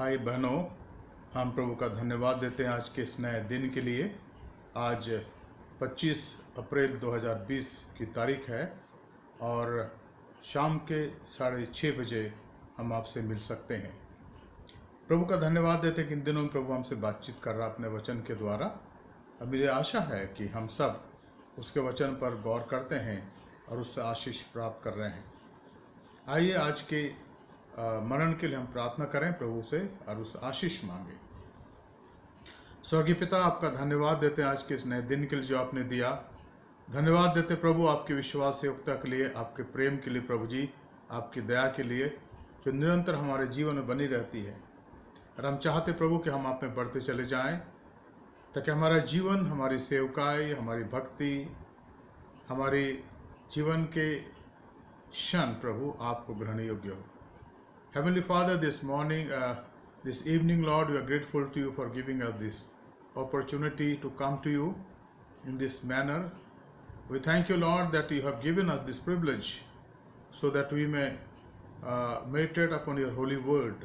भाई बहनों, हम प्रभु का धन्यवाद देते हैं आज के इस नए दिन के लिए। आज 25 अप्रैल 2020 की तारीख है और शाम के 6:30 बजे हम आपसे मिल सकते हैं। प्रभु का धन्यवाद देते हैं कि इन दिनों में प्रभु हमसे बातचीत कर रहा अपने वचन के द्वारा। अब मुझे आशा है कि हम सब उसके वचन पर गौर करते हैं और उससे आशीष प्राप्त कर रहे हैं। आइए आज के मरण के लिए हम प्रार्थना करें प्रभु से और उस आशीष मांगे। स्वर्गीय पिता, आपका धन्यवाद देते हैं आज के इस नए दिन के लिए जो आपने दिया। धन्यवाद देते प्रभु आपके विश्वास योग्यता के लिए, आपके प्रेम के लिए प्रभु जी, आपकी दया के लिए जो निरंतर हमारे जीवन में बनी रहती है। और हम चाहते प्रभु कि हम आप में बढ़ते चले जाएं ताकि हमारा जीवन, हमारी सेवकाई, हमारी भक्ति, हमारे जीवन के क्षण प्रभु आपको ग्रहण योग्य हो। Heavenly Father, this morning, this evening, Lord, we are grateful to you for giving us this opportunity to come to you in this manner. We thank you, Lord, that you have given us this privilege so that we may meditate upon your holy word.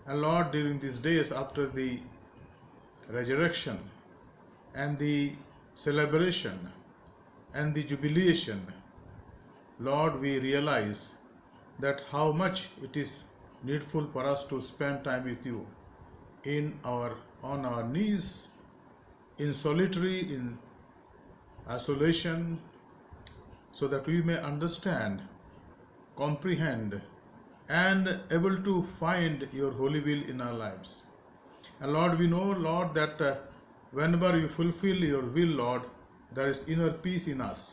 And Lord, during these days after the resurrection and the celebration and the jubilation, Lord, we realize that how much it is needful for us to spend time with you on our knees, in solitary, in isolation, so that we may understand, comprehend, and able to find your holy will in our lives. And Lord, we know, Lord, that whenever you fulfill your will, Lord, there is inner peace in us,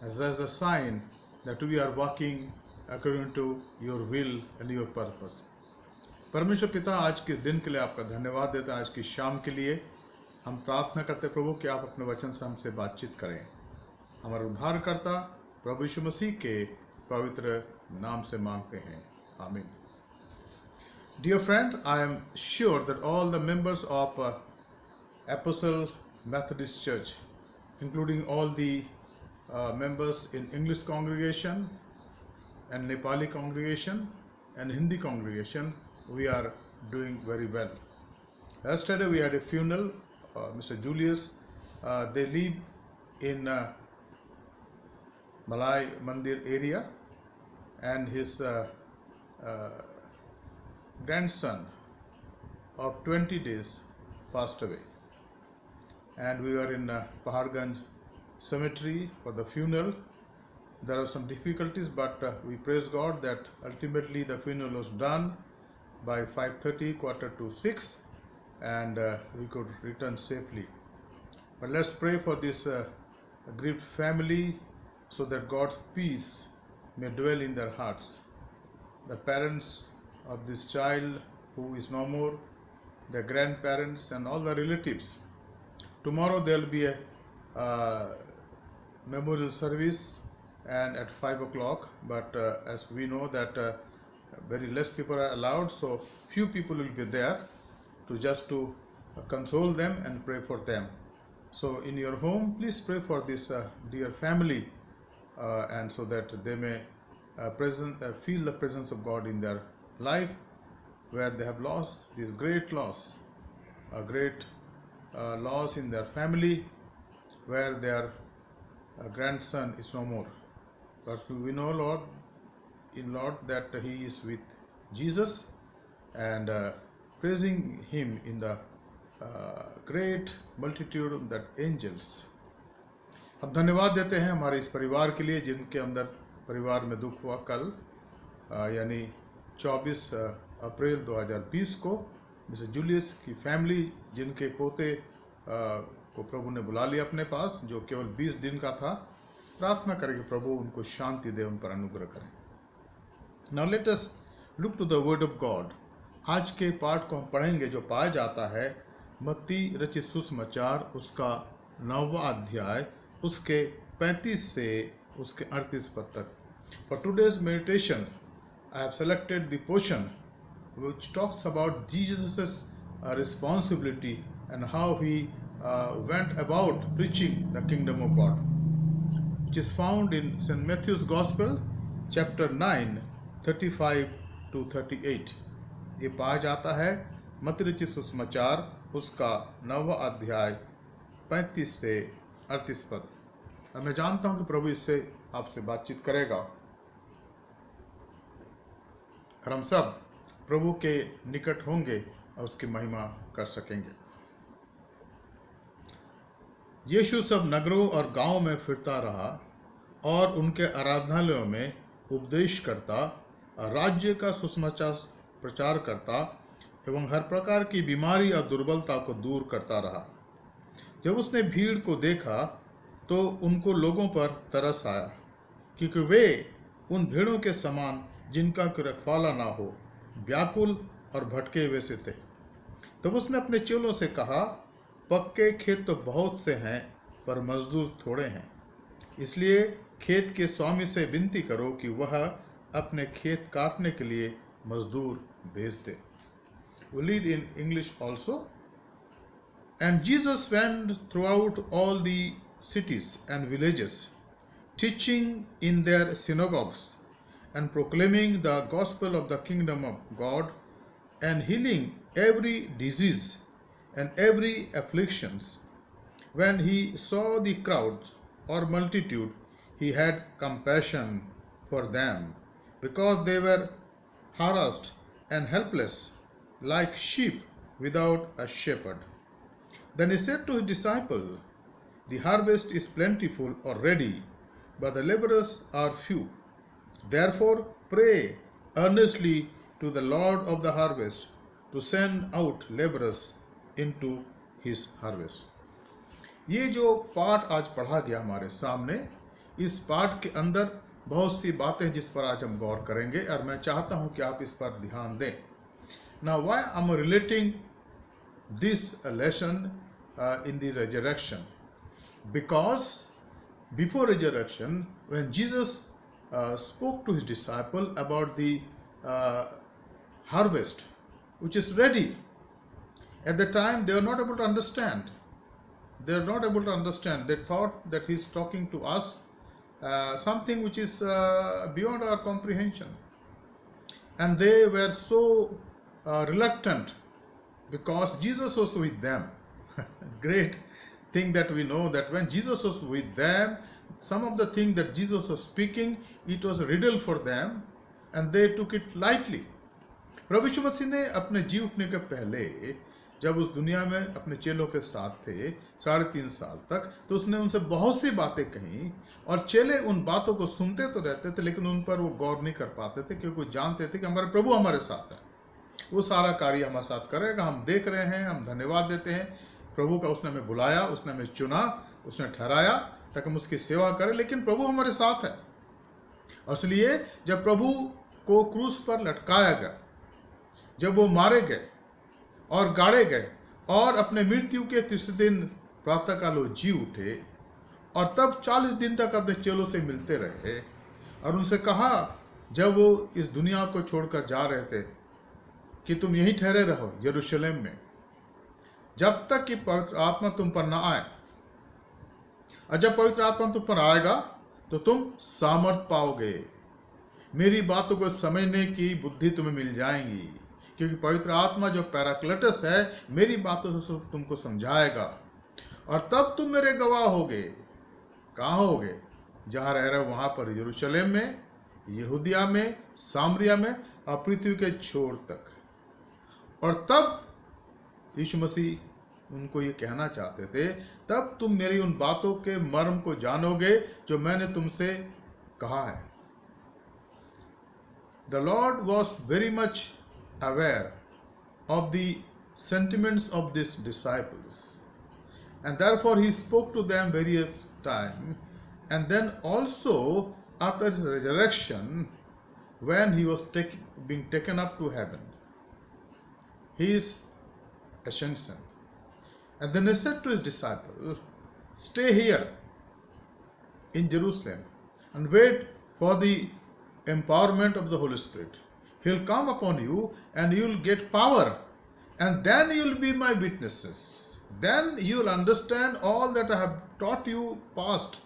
as that's a sign that we are walking according to your will and your purpose. परमेश्वर पिता, आज के इस दिन के लिए आपका धन्यवाद देता है। आज की शाम के लिए हम प्रार्थना करते प्रभु कि आप अपने वचन से हमसे बातचीत करें। हमारे उद्धारकर्ता प्रभु यीशु मसीह के पवित्र नाम से मांगते हैं, आमीन। Dear friend, I am sure that all the members of Apostle Methodist Church, including all the members in English congregation and Nepali congregation and Hindi congregation, we are doing very well. Yesterday we had a funeral. Mr. Julius, they live in Malay Mandir area, and his grandson of 20 days passed away. And we were in Paharganj cemetery for the funeral. There are some difficulties, but we praise God that ultimately the funeral was done by 5:30, 5:45, and we could return safely. But let's pray for this grieved family so that God's peace may dwell in their hearts. The parents of this child who is no more, the grandparents and all the relatives. Tomorrow there will be a memorial service and at 5 o'clock, but as we know that very less people are allowed, so few people will be there to console them and pray for them. So in your home, please pray for this dear family, and so that they may feel the presence of God in their life, where they have lost this great loss, a great loss in their family, where their grandson is no more. But we know, Lord, that he is with Jesus, and praising him in the great multitude of the angels. हम धन्यवाद देते हैं हमारे इस परिवार के लिए जिनके अंदर परिवार में दुख हुआ कल, यानी 24 अप्रैल 2020 को। मिस्टर जूलियस की फैमिली, जिनके पोते को प्रभु ने बुला लिया अपने पास, जो केवल 20 दिन का था। प्रार्थना करें कि प्रभु उनको शांति दे, उन पर अनुग्रह करें। Now let us look to the word of God. आज के पाठ को हम पढ़ेंगे जो पाया जाता है मत्ती रचित सुसमाचार उसका 9वां अध्याय, उसके 35 से उसके 38 पद तक। For today's meditation, I have selected the portion which talks about Jesus' responsibility and how he went about preaching the kingdom of God, which is found in St. Matthew's Gospel, chapter 9, 35 to 38. ये पाया जाता है मत्ती रचित सुसमाचार उसका 9वां अध्याय 35 से 38 पद। और मैं जानता हूं कि प्रभु इससे आपसे बातचीत करेगा और हम सब प्रभु के निकट होंगे और उसकी महिमा कर सकेंगे। यीशु सब नगरों और गांवों में फिरता रहा और उनके आराधनालयों में उपदेश करता, राज्य का सुसमाचार प्रचार करता एवं हर प्रकार की बीमारी और दुर्बलता को दूर करता रहा। जब उसने भीड़ को देखा तो उनको लोगों पर तरस आया, क्योंकि वे उन भेड़ों के समान जिनका कोई रखवाला ना हो, व्याकुल और भटके हुए से थे। तब उसने अपने चेलों से कहा, पक्के खेत तो बहुत से हैं पर मजदूर थोड़े हैं, इसलिए खेत के स्वामी से विनती करो कि वह अपने खेत काटने के लिए मजदूर भेज दे। We read in English also. And Jesus went throughout all the cities and villages, teaching in their synagogues and proclaiming the gospel of the kingdom of God and healing every disease and every affliction. When he saw the crowds or multitude, he had compassion for them, because they were harassed and helpless, like sheep without a shepherd. Then he said to his disciples, the harvest is plentiful already, but the laborers are few. Therefore pray earnestly to the Lord of the harvest to send out laborers into his harvest. ये जो पाठ आज पढ़ा गया हमारे सामने, इस पाठ के अंदर बहुत सी बातें जिस पर आज हम गौर करेंगे और मैं चाहता हूं कि आप इस पर ध्यान दें। Now, why am I relating this lesson in the resurrection? Because before resurrection, when Jesus spoke to his disciple about the harvest, which is ready, at the time they were not able to understand. They are not able to understand. They thought that he is talking to us something which is beyond our comprehension, and they were so reluctant because Jesus was with them. Great thing that we know that when Jesus was with them, some of the things that Jesus was speaking, it was a riddle for them and they took it lightly. प्रभु यीशु मसीह ने अपने जी उठने के पहले जब उस दुनिया में अपने चेलों के साथ थे 3.5 साल तक, तो उसने उनसे बहुत सी बातें कही और चेले उन बातों को सुनते तो रहते थे, लेकिन उन पर वो गौर नहीं कर पाते थे, क्योंकि वो जानते थे कि हमारे प्रभु हमारे साथ है, वो सारा कार्य हमारे साथ करेगा। हम देख रहे हैं, हम धन्यवाद देते हैं प्रभु का, उसने हमें बुलाया, उसने हमें चुना, उसने ठहराया ताकि हम उसकी सेवा करें, लेकिन प्रभु हमारे साथ है। और इसलिए जब प्रभु को क्रूस पर लटकाया गया, जब वो मारे गए और गाड़े गए और अपने मृत्यु के तीसरे दिन प्रातःकाल वो जी उठे, और तब 40 दिन तक अपने चेलों से मिलते रहे और उनसे कहा, जब वो इस दुनिया को छोड़कर जा रहे थे, कि तुम यहीं ठहरे रहो यरूशलेम में जब तक कि पवित्र आत्मा तुम पर ना आए, और जब पवित्र आत्मा तुम पर आएगा तो तुम सामर्थ पाओगे, मेरी बातों को समझने की बुद्धि तुम्हें मिल जाएगी, क्योंकि पवित्र आत्मा जो पैराक्लेटस है मेरी बातों से तुमको समझाएगा, और तब तुम मेरे गवाह होगे। कहाँ होगे? जहाँ रह रहे हो वहाँ पर, यरूशलेम में, यहूदिया में, सामरिया में और पृथ्वी के छोर तक। और तब यीशु मसीह उनको ये कहना चाहते थे, तब तुम मेरी उन बातों के मर्म को जानोगे जो मैंने तुमसे कहा है। The Lord was very much aware of the sentiments of these disciples, and therefore he spoke to them various times, and then also after his resurrection, when he was being taken up to heaven, his ascension. And then he said to his disciples, stay here in Jerusalem and wait for the empowerment of the Holy Spirit. He'll come upon you and you'll get power, and then you'll be my witnesses. Then you'll understand all that I have taught you past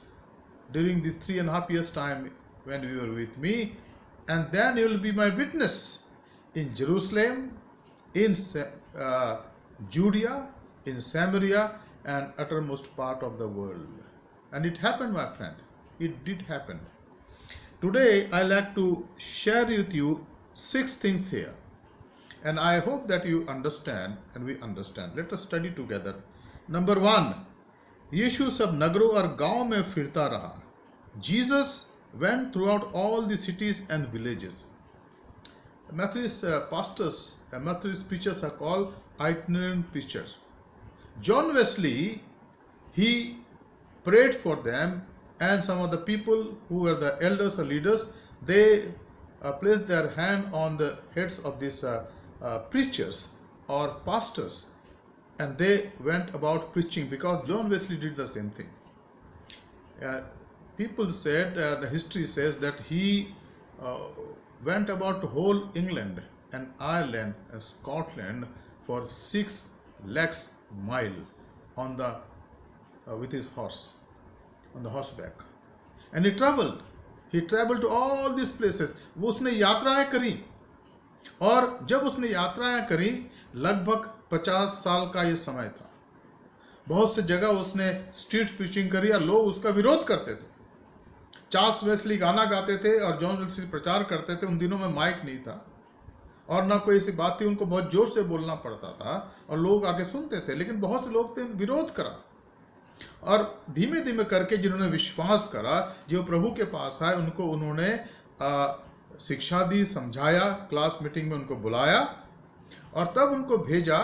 during this 3.5 years time when you were with me, and then you'll be my witness in Jerusalem, in Judea, in Samaria, and uttermost part of the world. And it happened, my friend. It did happen. Today, I like to share with you 6 things here. And I hope that you understand and we understand. Let us study together. Number 1, यीशु सब नगरों और गांव में फिरता रहा. Jesus went throughout all the cities and villages. Methodist pastors and Methodist preachers are called itinerant preachers. John Wesley, he prayed for them, and some of the people who were the elders or leaders, they placed their hand on the heads of these preachers or pastors, and they went about preaching, because John Wesley did the same thing. People said, the history says that he went about whole England and Ireland and Scotland for 6 lakhs mile on the with his horse, on the horseback, and he traveled to all these places. वो उसने यात्राएं करी, और जब उसने यात्राएं करी, लगभग 50 साल का ये समय था. बहुत से जगह उसने स्ट्रीट प्रीचिंग करी और लोग उसका विरोध करते थे. चार्ल्स वेस्ली गाना गाते थे और जॉन वेस्ली प्रचार करते थे. उन दिनों में माइक नहीं था और ना कोई ऐसी बात थी, उनको बहुत जोर से बोलना पड़ता था और लोग आके सुनते थे. लेकिन बहुत से लोग थे विरोध करा, और धीमे धीमे करके जिन्होंने विश्वास करा, जो प्रभु के पास आए, उनको उन्होंने शिक्षा दी, समझाया, क्लास मीटिंग में उनको बुलाया और तब उनको भेजा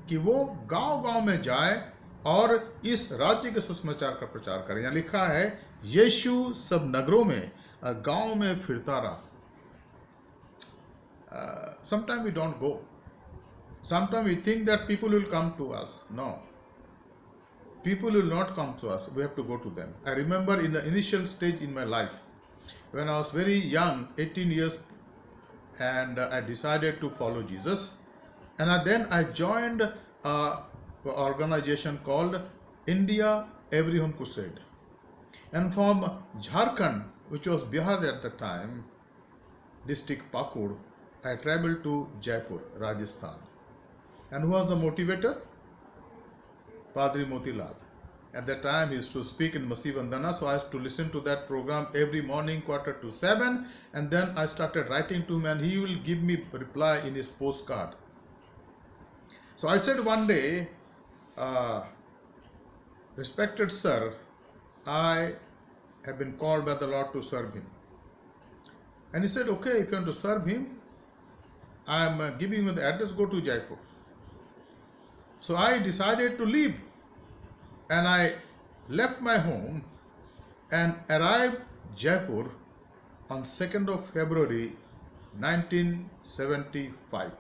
कि वो गांव-गांव में जाए और इस राज्य के सुसमाचार का प्रचार करें. यहाँ लिखा है, यीशु सब नगरों में गांव में फिरता रहा. Sometimes we don't go. Sometimes we think that people will come to us. No. People will not come to us. We have to go to them. I remember in the initial stage in my life, when I was very young, 18 years, and I decided to follow Jesus. And then I joined an organization called India Every Home Crusade. And from Jharkhand, which was Bihar at the time, district Pakur, I traveled to Jaipur, Rajasthan. And who was the motivator? Padri Motilal. At that time, he used to speak in Masi Vandana, so I used to listen to that program every morning, 6:45, and then I started writing to him, and he will give me reply in his postcard. So I said one day, respected sir, I have been called by the Lord to serve him. And he said, okay, if you want to serve him, I am giving you the address, go to Jaipur. So I decided to leave, and I left my home and arrived Jaipur on 2nd of February 1975.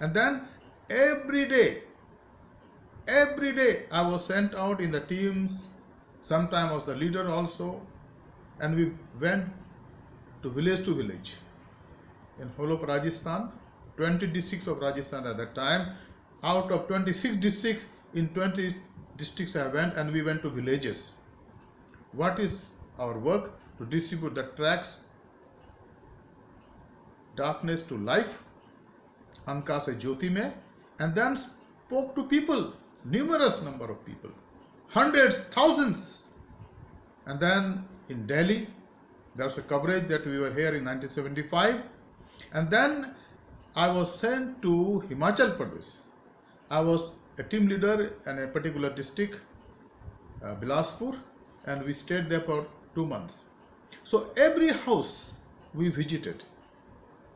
And then every day I was sent out in the teams. Sometimes I was the leader also, and we went to village in whole of Rajasthan, 20 districts of Rajasthan at that time. Out of 26 districts, in 20 districts I went, and we went to villages. What is our work? To distribute the tracts, darkness to life, Anka se Jyoti mein, and then spoke to people, numerous number of people, hundreds, thousands. And then in Delhi, there was a coverage that we were here in 1975, and then I was sent to Himachal Pradesh. I was a team leader in a particular district, Bilaspur, and we stayed there for 2 months. So every house we visited.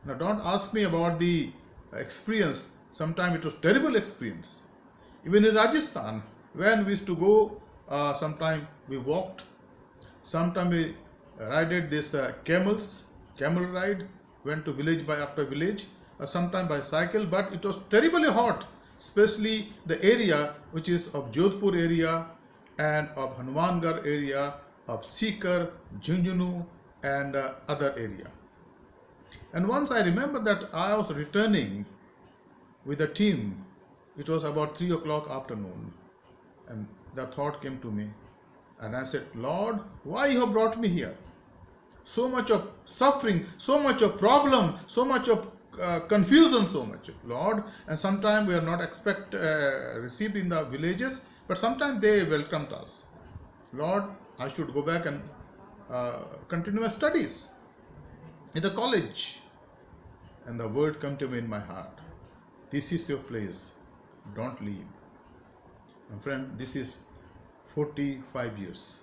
Now don't ask me about the experience. Sometimes it was terrible experience. Even in Rajasthan, when we used to go, sometimes we walked, sometimes we rided this camel ride, went to village by after village, sometimes by cycle, but it was terribly hot, especially the area which is of Jodhpur area and of Hanumangarh area, of Sikar, Jhunjhunu, and other area. And once I remember that I was returning with a team. It was about 3 o'clock afternoon, and the thought came to me, and I said, Lord, why you have brought me here? So much of suffering, so much of problem, so much of confusion so much, Lord. And sometimes we are not received in the villages, but sometimes they welcomed us. Lord, I should go back and continue my studies in the college. And the word come to me in my heart, this is your place, don't leave. And friend, this is 45 years.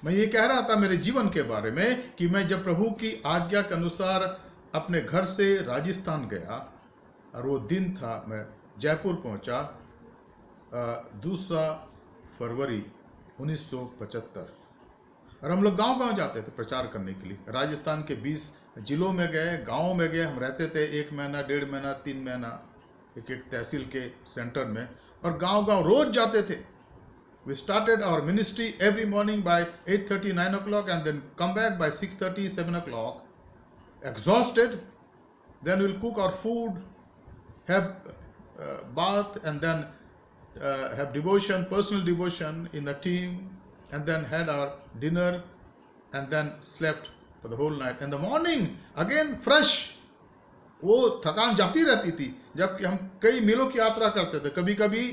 मैं ये कह रहा था मेरे जीवन के बारे में कि मैं जब प्रभु की आज्ञा के अनुसार अपने घर से राजस्थान गया, और वो दिन था मैं जयपुर पहुंचा 2 फरवरी 1975, और हम लोग गांव-गांव जाते थे प्रचार करने के लिए। राजस्थान के 20 जिलों में गए, गाँव में गए, हम रहते थे 1 महीना, 1.5 महीना, 3 महीना एक तहसील के सेंटर में, और गांव-गांव रोज जाते थे। We started our ministry every morning by 8:30, 9 o'clock, and then come back by 6:30, 7 o'clock, exhausted. Then we'll cook our food, have bath, and then have devotion, personal devotion in the team, and then had our dinner, and then slept for the whole night. In the morning, again fresh. वो थकान जाती रहती थी, जबकि हम कई मीलों की यात्रा करते थे। कभी कभी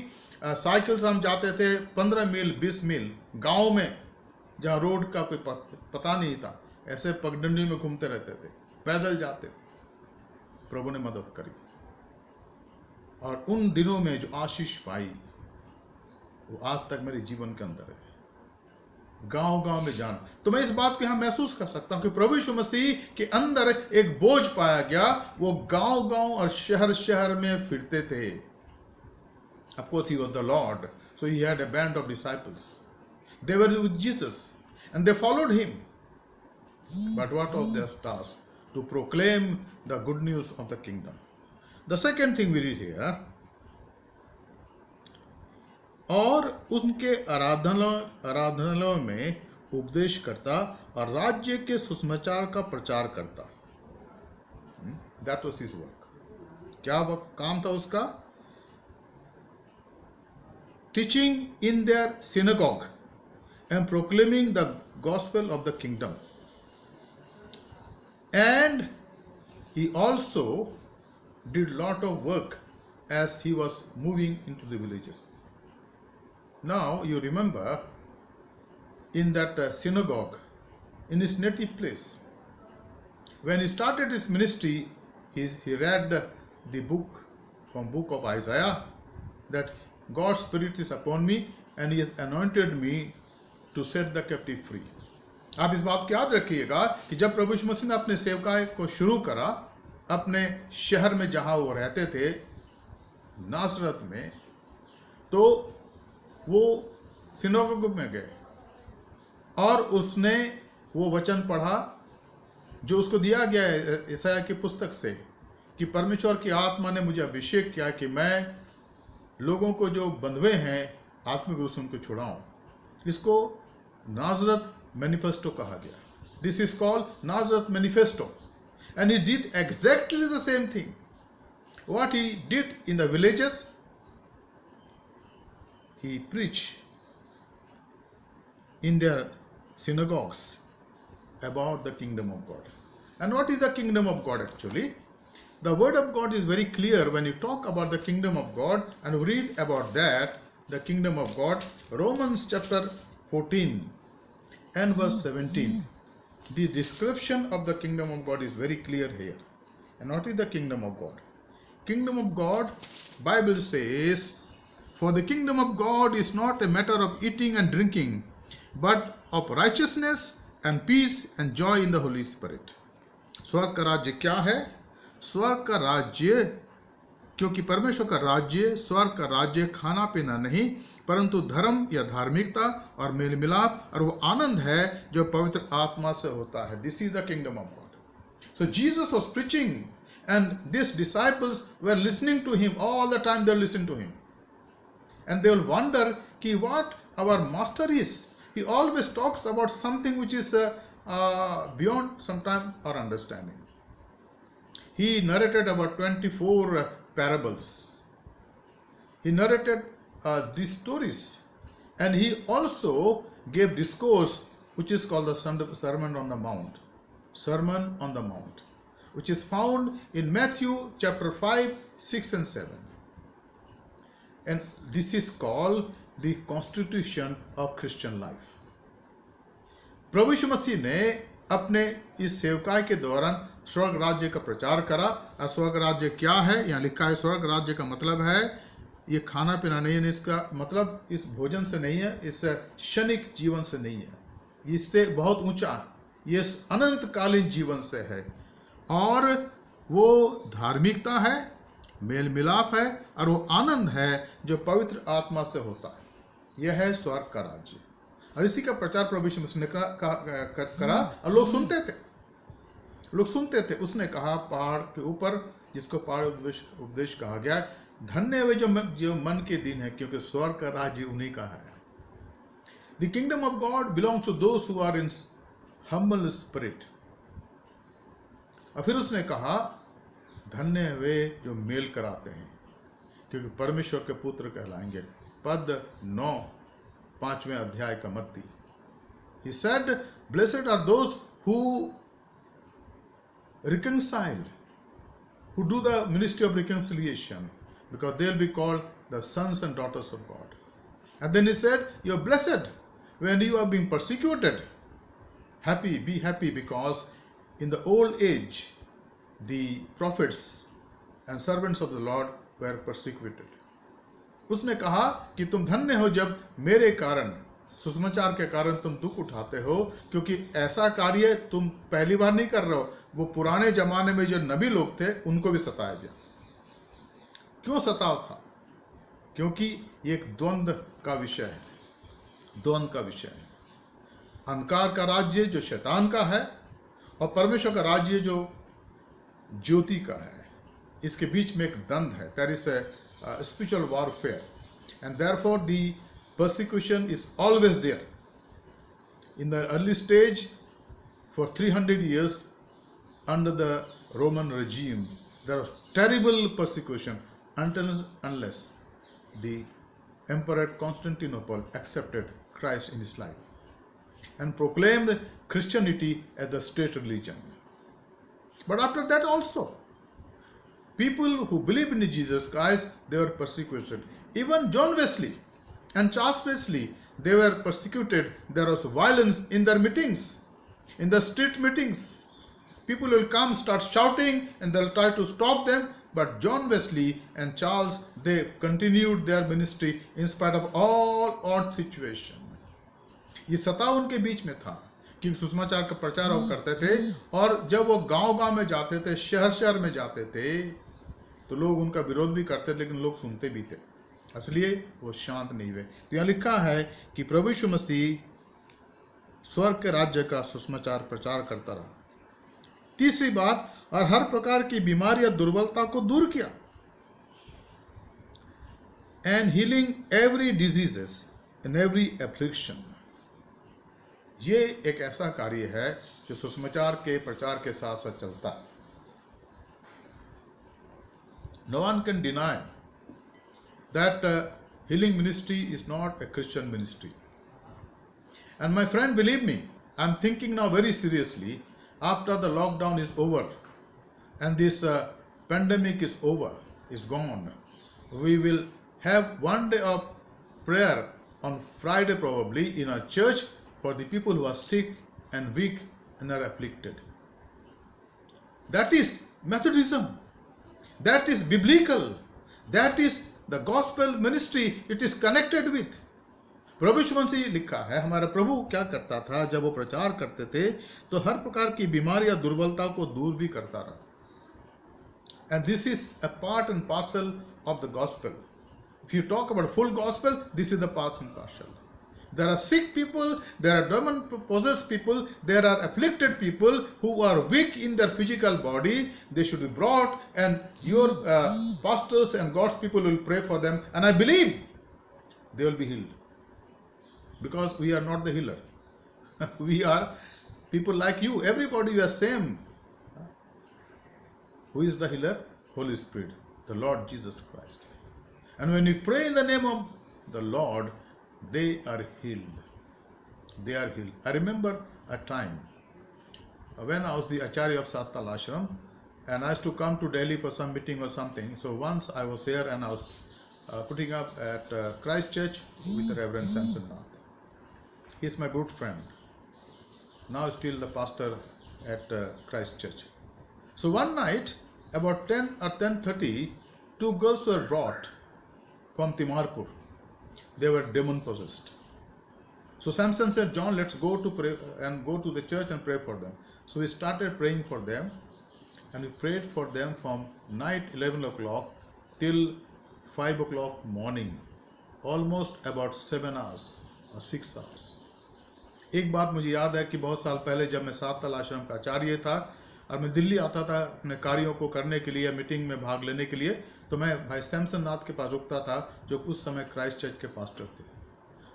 साइकिल से हम जाते थे 15 मील 20 मील गांव में, जहां रोड का कोई पता नहीं था, ऐसे पगडंडी में घूमते रहते थे, पैदल जाते। प्रभु ने मदद करी, और उन दिनों में जो आशीष पाई वो आज तक मेरे जीवन के अंदर है। गांव-गांव में जाना, तो मैं इस बात को यहां महसूस कर सकता हूं कि प्रभु यीशु मसीह के अंदर एक बोझ पाया गया। वो गांव-गांव और शहर-शहर में फिरते थे। Of course, he was the Lord, so he had a band of disciples. They were with Jesus and they followed him. But what was their task? To proclaim the good news of the kingdom. The second thing we read here, और उनके आराधनालयों में उपदेश करता और राज्य के सुसमाचार का प्रचार करता। That was his work. क्या काम था उसका? Teaching in their synagogue and proclaiming the gospel of the kingdom. And he also did lot of work as he was moving into the villages. Now you remember in that synagogue, in his native place, when he started his ministry, he read the book of Isaiah, that God's Spirit is upon me and He has anointed me to set the captive free. आप इस बात को याद रखिएगा कि जब प्रभु यीशु मसीह ने अपने सेवकाई को शुरू करा अपने शहर में जहां वो रहते थे नासरत में, तो वो सिनोगोग में गए और उसने वो वचन पढ़ा जो उसको दिया गया है यशायाह की पुस्तक से, कि परमेश्वर की आत्मा ने मुझे अभिषेक किया कि मैं लोगों को जो बंधुए हैं आत्मिक रूप से उनको छुड़ाऊं। इसको नाजरत मैनिफेस्टो कहा गया। This is called नाजरत manifesto, and he did exactly the same thing what he did in the villages. He preach in their synagogues about the kingdom of God. And what is the kingdom of God actually? The word of God is very clear when you talk about the kingdom of God and read about that, the kingdom of God. Romans chapter 14 and verse 17. The description of the kingdom of God is very clear here. And what is the kingdom of God? Kingdom of God, Bible says, for the kingdom of God is not a matter of eating and drinking, but of righteousness and peace and joy in the Holy Spirit. स्वर्ग का राज्य क्या है? स्वर्ग का राज्य, क्योंकि परमेश्वर का राज्य, स्वर्ग का राज्य खाना पीना नहीं, परंतु धर्म या धार्मिकता और मेल मिलाप और वो आनंद है जो पवित्र आत्मा से होता है। This is the kingdom of God. So Jesus was preaching and this disciples were listening to him all the time. They were listening to him and they will wonder कि what our master is. He always talks about something which is beyond sometime our understanding. He narrated about 24 parables. He narrated these stories, and he also gave discourse which is called the Sermon on the Mount. Sermon on the Mount. which is found in Matthew chapter 5, 6 and 7. And this is called the constitution of Christian life. प्रभु यीशु मसीह ने अपने इस सेवकाई के दौरान स्वर्ग राज्य का प्रचार करा। और स्वर्ग राज्य क्या है? यहाँ लिखा है स्वर्ग राज्य का मतलब है ये खाना पीना नहीं है, इसका मतलब इस भोजन से नहीं है, इस क्षणिक जीवन से नहीं है, इससे बहुत ऊंचा, ये अनंतकालीन जीवन से है। और वो धार्मिकता है, मेल मिलाप है, और वो आनंद है जो पवित्र आत्मा से होता है। यह है स्वर्ग का राज्य। और इसी का प्रचार प्रभु यीशु मसीह ने करा और लोग सुनते थे। उसने कहा पहाड़ के ऊपर, जिसको पहाड़ उपदेश कहा गया, धन्य वे जो मन के दिन है, क्योंकि स्वर्ग का राज्य उन्हीं का है। The kingdom of God belongs to those who are in humble spirit. और फिर उसने कहा धन्य वे जो मेल कराते हैं, क्योंकि परमेश्वर के पुत्र कहलाएंगे। पद 9 5वें अध्याय का मत्ती। He said, blessed are those who reconcile, who do the ministry of reconciliation, because they will be called the sons and daughters of God. And then he said, you are blessed when you are being persecuted. Happy, be happy, because in the old age the prophets and servants of the Lord were persecuted. उसने कहा कि तुम धन्य हो जब मेरे कारण, सुसमाचार के कारण तुम दुख उठाते हो, क्योंकि ऐसा कार्य तुम पहली बार नहीं कर रहे हो। वो पुराने जमाने में जो नबी लोग थे उनको भी सताया गया। क्यों सताव था? क्योंकि ये एक द्वंद्व का विषय है, द्वंद्व का विषय है। अंधकार का राज्य जो शैतान का है और परमेश्वर का राज्य जो ज्योति का है, इसके बीच में एक द्वंद्व है। There is a spiritual warfare, and therefore the persecution is always there. In the early stage, for 300 years under the Roman regime, there was terrible persecution unless the Emperor Constantinople accepted Christ in his life and proclaimed Christianity as the state religion. But after that also, people who believe in Jesus Christ, they were persecuted. Even John Wesley and Charles Wesley, they were persecuted. There was violence in their meetings, in the street meetings. People will come, start shouting, and they'll try to stop them. But John Wesley and Charles, they continued their ministry in spite of all odd situation. ये सताव उनके बीच में था, क्योंकि सुसमाचार का प्रचार वो करते थे, और जब वो गांव-गांव में जाते थे, शहर-शहर में जाते थे, तो लोग उनका विरोध भी करते थे, लेकिन लोग सुनते भी थे, इसलिए वो शांत नहीं हुए। तो यहाँ लिखा है कि प्रभु यीशु मसीह स्वर्ग के राज्य का सुसमाचार प्रचार करता रहा। तीसरी बात, और हर प्रकार की बीमारी या दुर्बलता को दूर किया, and healing every diseases and every affliction. ये एक ऐसा कार्य है जो सुसमाचार के प्रचार के साथ साथ चलता है। No one can deny that healing ministry is not a Christian ministry. And my friend, believe me, I am thinking now very seriously, after the lockdown is over and this pandemic is over, is gone, we will have one day of prayer on Friday probably in our church for the people who are sick and weak and are afflicted. That is Methodism. That is biblical. That is the gospel ministry. It is connected with. प्रभु यीशु मसीह लिखा है, हमारा प्रभु क्या करता था जब वो प्रचार करते थे, तो हर प्रकार की बीमारी या दुर्बलता को दूर भी करता रहा. And this is a part and parcel of the gospel. If you talk about full gospel, this is the part and parcel. There are sick people, there are demon-possessed people, there are afflicted people who are weak in their physical body. They should be brought, and your pastors and God's people will pray for them, and I believe they will be healed. Because we are not the healer. We are people like you. Everybody we are same. Who is the healer? Holy Spirit, the Lord Jesus Christ. And when we pray in the name of the Lord, they are healed. They are healed. I remember a time when I was the Acharya of Satal Ashram, and I used to come to Delhi for some meeting or something. So once I was here and I was putting up at Christ Church with the Reverend Samson Nath. He's my good friend. Now still the pastor at Christ Church. So one night, about 10 or 10:30, two girls were brought from Timarpur. They were demon possessed. So Samson said, John, let's go to pray and go to the church and pray for them. So we started praying for them, and we prayed for them from night 11 o'clock till 5 o'clock morning, almost about 7 hours or 6 hours. एक बात मुझे याद है कि बहुत साल पहले जब मैं सातल आश्रम का आचार्य था और मैं दिल्ली आता था अपने कार्यों को करने के लिए, मीटिंग में भाग लेने के लिए, तो मैं भाई सैमसन नाथ के पास रुकता था जो उस समय क्राइस्ट चर्च के पास्टर थे।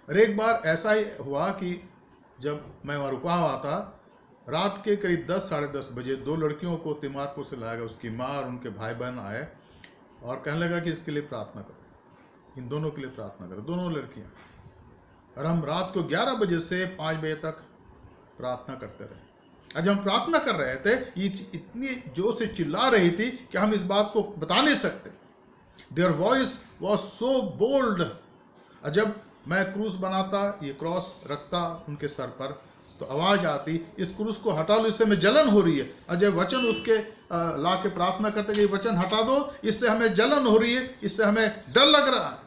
और एक बार ऐसा ही हुआ कि जब मैं वहाँ रुका हुआ था, रात के करीब 10 साढ़े 10 बजे दो लड़कियों को तिमारपुर से लाया गया। उसकी माँ और उनके भाई बहन आए और कहने लगा कि इसके लिए प्रार्थना करो, इन दोनों के लिए प्रार्थना करो, दोनों लड़कियां। और हम रात को 11 बजे से 5 बजे तक प्रार्थना करते रहे। आज हम प्रार्थना कर रहे थे, ये इतनी जोर से चिल्ला रही थी कि हम इस बात को बता नहीं सकते। Their voice was so bold. जब मैं क्रूस बनाता, ये क्रॉस रखता उनके सर पर, तो आवाज आती, इस क्रूस को हटा लो, इससे हमें जलन हो रही है। और जब वचन उसके ला के प्रार्थना करते कि वचन हटा दो, इससे हमें जलन हो रही है, इससे हमें डर लग रहा है।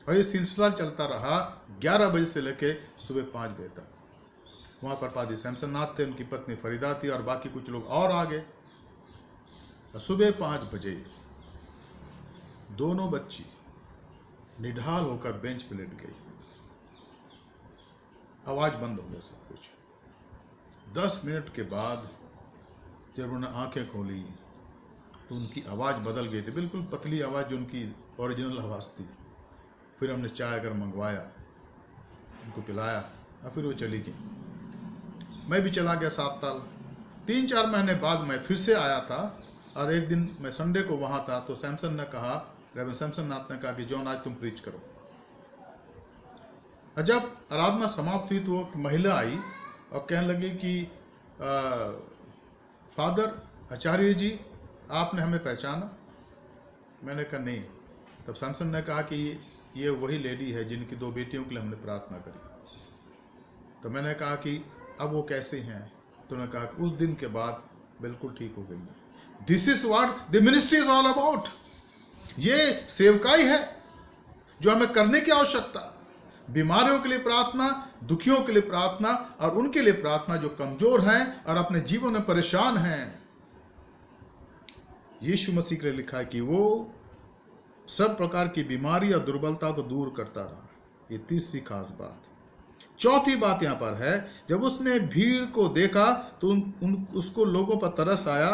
और ये सिलसिला चलता रहा 11 बजे से लेके सुबह 5 बजे तक। वहां पर पादी सैमसन नाथ थे, उनकी पत्नी फरीदा थी और बाकी कुछ लोग और आ गए। सुबह 5 बजे दोनों बच्ची निढाल होकर बेंच पे लेट गई। आवाज बंद हो गया सब कुछ। 10 मिनट के बाद जब उन्होंने आंखें खोली तो उनकी आवाज बदल गई थी, बिल्कुल पतली आवाज जो उनकी ओरिजिनल आवाज थी। फिर हमने चाय अगर मंगवाया, उनको पिलाया और फिर वो चली गई। मैं भी चला गया 7 साल। 3-4 महीने बाद मैं फिर से आया था और एक दिन मैं संडे को वहां था, तो सैमसन ने कहा, रेवरेंड सैमसन नाथ ने कहा कि जॉन आज तुम प्रीच करो। जब आराधना समाप्त हुई तो एक महिला आई और कहने लगी कि फादर आचार्य जी, आपने हमें पहचाना? मैंने कहा नहीं। तब सैमसन ने कहा कि ये वही लेडी है जिनकी 2 बेटियों के लिए हमने प्रार्थना करी। तो मैंने कहा कि अब वो कैसे हैं? तो उन्होंने कहा कि उस दिन के बाद बिल्कुल ठीक हो गई। This is what the ministry is all about. ये सेवकाई है जो हमें करने की आवश्यकता। बीमारियों के लिए प्रार्थना, दुखियों के लिए प्रार्थना और उनके लिए प्रार्थना जो कमजोर हैं और अपने जीवन में परेशान हैं। यीशु मसीह के लिए लिखा है कि वो सब प्रकार की बीमारी और दुर्बलता को दूर करता रहा। ये 3री खास बात। 4थी बात यहां पर है, जब उसने भीड़ को देखा तो उसको लोगों पर तरस आया,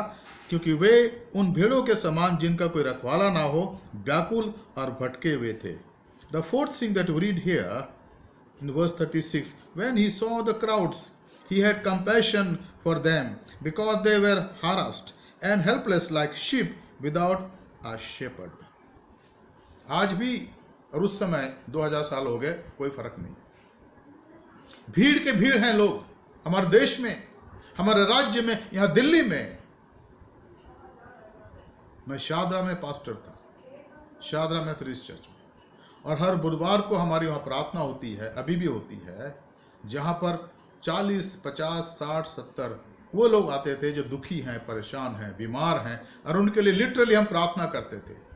क्योंकि वे उन भेड़ों के समान जिनका कोई रखवाला ना हो, व्याकुल और भटके हुए थे। The 4th thing that we read here in verse 36, when he saw the crowds, he had compassion for them because they were harassed and helpless like sheep without a shepherd. आज भी और उस समय 2000 साल हो गए, कोई फर्क नहीं। भीड़ के भीड़ हैं लोग हमारे देश में, हमारे राज्य में, यहां दिल्ली में। मैं शादरा में पास्टर था, शादरा मेथोडिस्ट चर्च में, और हर बुधवार को हमारी वहां प्रार्थना होती है, अभी भी होती है, जहां पर 40, 50, 60, 70 वो लोग आते थे जो दुखी हैं, परेशान हैं, बीमार हैं, और उनके लिए लिटरली हम प्रार्थना करते थे।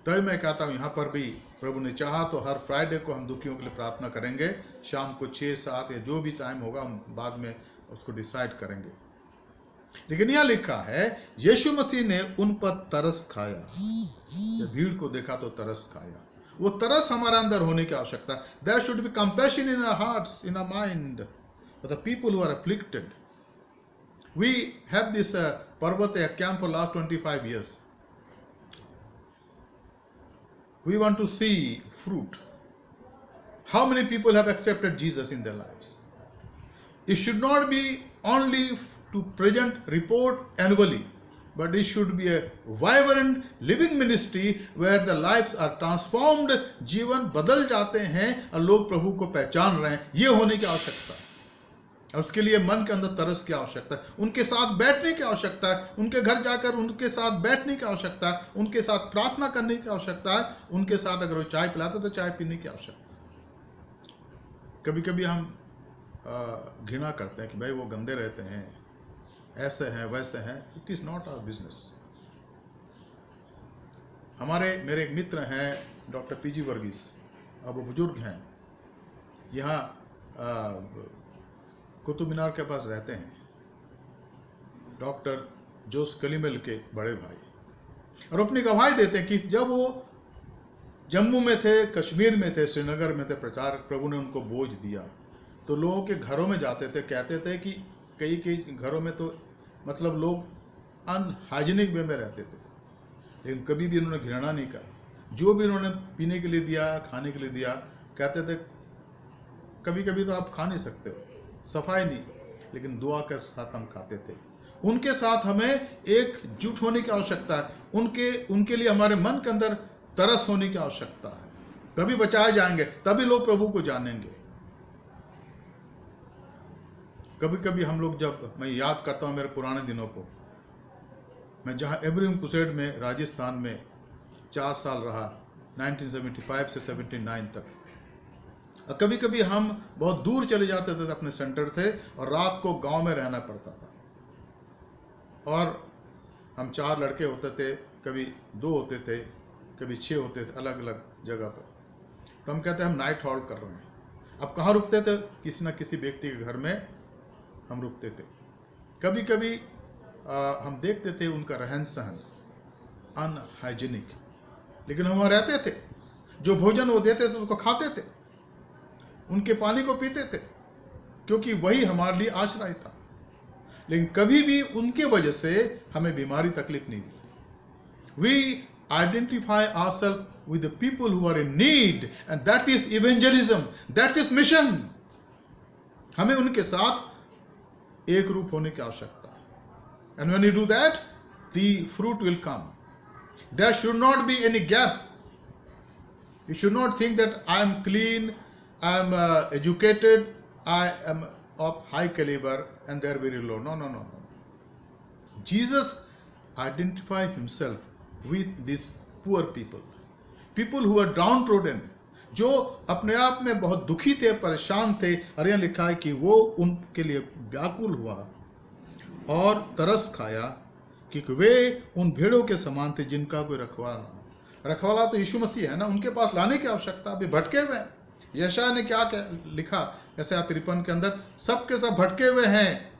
तो मैं कहता हूं यहां पर भी प्रभु ने चाहा तो हर फ्राइडे को हम दुखियों के लिए प्रार्थना करेंगे, शाम को 6, 7 या जो भी टाइम होगा हम बाद में उसको डिसाइड करेंगे। लेकिन यहां लिखा है यीशु मसीह ने उन पर तरस खाया। जब भीड़ को देखा तो तरस खाया। वो तरस हमारे अंदर होने की आवश्यकता है। There should be compassion in our hearts, in our mind for the people who are afflicted. We have this Parvat camp for last 25 years. We want to see fruit. How many people have accepted Jesus in their lives? It should not be only to present report annually, but it should be a vibrant living ministry where the lives are transformed. जीवन बदल जाते हैं और लोग प्रभु को पहचान रहे हैं। ये होने की आवश्यकता है। और उसके लिए मन के अंदर तरस की आवश्यकता है, उनके साथ बैठने की आवश्यकता है, उनके घर जाकर उनके साथ बैठने की आवश्यकता है, उनके साथ प्रार्थना करने की आवश्यकता है, उनके साथ अगर वो चाय पिलाते तो चाय पीने की आवश्यकता है। कभी कभी हम घृणा करते हैं कि भाई वो गंदे रहते हैं, ऐसे हैं वैसे हैं। It is not our business. मेरे एक मित्र हैं डॉक्टर पीजी वर्गीस, अब वो बुजुर्ग हैं, यहाँ कुतुब मीनार के पास रहते हैं, डॉक्टर जोस कलीमल के बड़े भाई, और अपनी गवाही देते हैं कि जब वो जम्मू में थे, कश्मीर में थे, श्रीनगर में थे, प्रचार प्रभु ने उनको बोझ दिया तो लोगों के घरों में जाते थे, कहते थे कि कई घरों में तो मतलब लोग अनहाइजीनिक वे में रहते थे, लेकिन कभी भी उन्होंने घृणा नहीं करा। जो भी उन्होंने पीने के लिए दिया, खाने के लिए दिया, कहते थे कभी कभी तो आप खा नहीं सकते हो, सफाई नहीं, लेकिन दुआ के साथ हम खाते थे। उनके साथ हमें एकजुट होने की आवश्यकता है, उनके लिए हमारे मन के अंदर तरस होने की आवश्यकता है। तभी बचाए जाएंगे, तभी लोग प्रभु को जानेंगे। कभी कभी हम लोग, जब मैं याद करता हूं मेरे पुराने दिनों को, मैं जहां एब्रियम कुसेड में राजस्थान में 4 साल रहा, 1975 से 79 तक, और कभी कभी हम बहुत दूर चले जाते थे, अपने सेंटर थे, और रात को गांव में रहना पड़ता था, और हम 4 लड़के होते थे, कभी 2 होते थे, कभी 6 होते थे, अलग अलग जगह पर। तो हम कहते हम नाइट हॉल्ट कर रहे हैं। अब कहाँ रुकते थे? किसी न किसी व्यक्ति के घर में हम रुकते थे। कभी कभी हम देखते थे उनका रहन सहन अनहाइजीनिक, लेकिन हम वहाँ रहते थे, जो भोजन वो देते थे उसको खाते थे, उनके पानी को पीते थे, क्योंकि वही हमारे लिए आश्रय था। लेकिन कभी भी उनके वजह से हमें बीमारी तकलीफ नहीं हुई। We identify ourselves with the people who are in need, and that is evangelism, that is mission. हमें उनके साथ एक रूप होने की आवश्यकता है। And when you do that, the fruit will come. There should not be any gap. You should not think that I am clean, I am educated, I am of high caliber, and they are very low. No, no, no, no. Jesus identified himself with these poor people, people who are downtrodden, जो अपने आप में बहुत दुखी थे, परेशान थे। और यहाँ लिखा है कि वो उनके लिए व्याकुल हुआ और तरस खाया, क्योंकि वे उन भेड़ों के समान थे जिनका कोई रखवाला ना हो। रखवाला तो यीशु मसीह है ना, उनके पास लाने की आवश्यकता। अभी भटके हुए हैं। यशायाह ने क्या लिखा यशायाह 53 के अंदर, सबके सब भटके हुए हैं।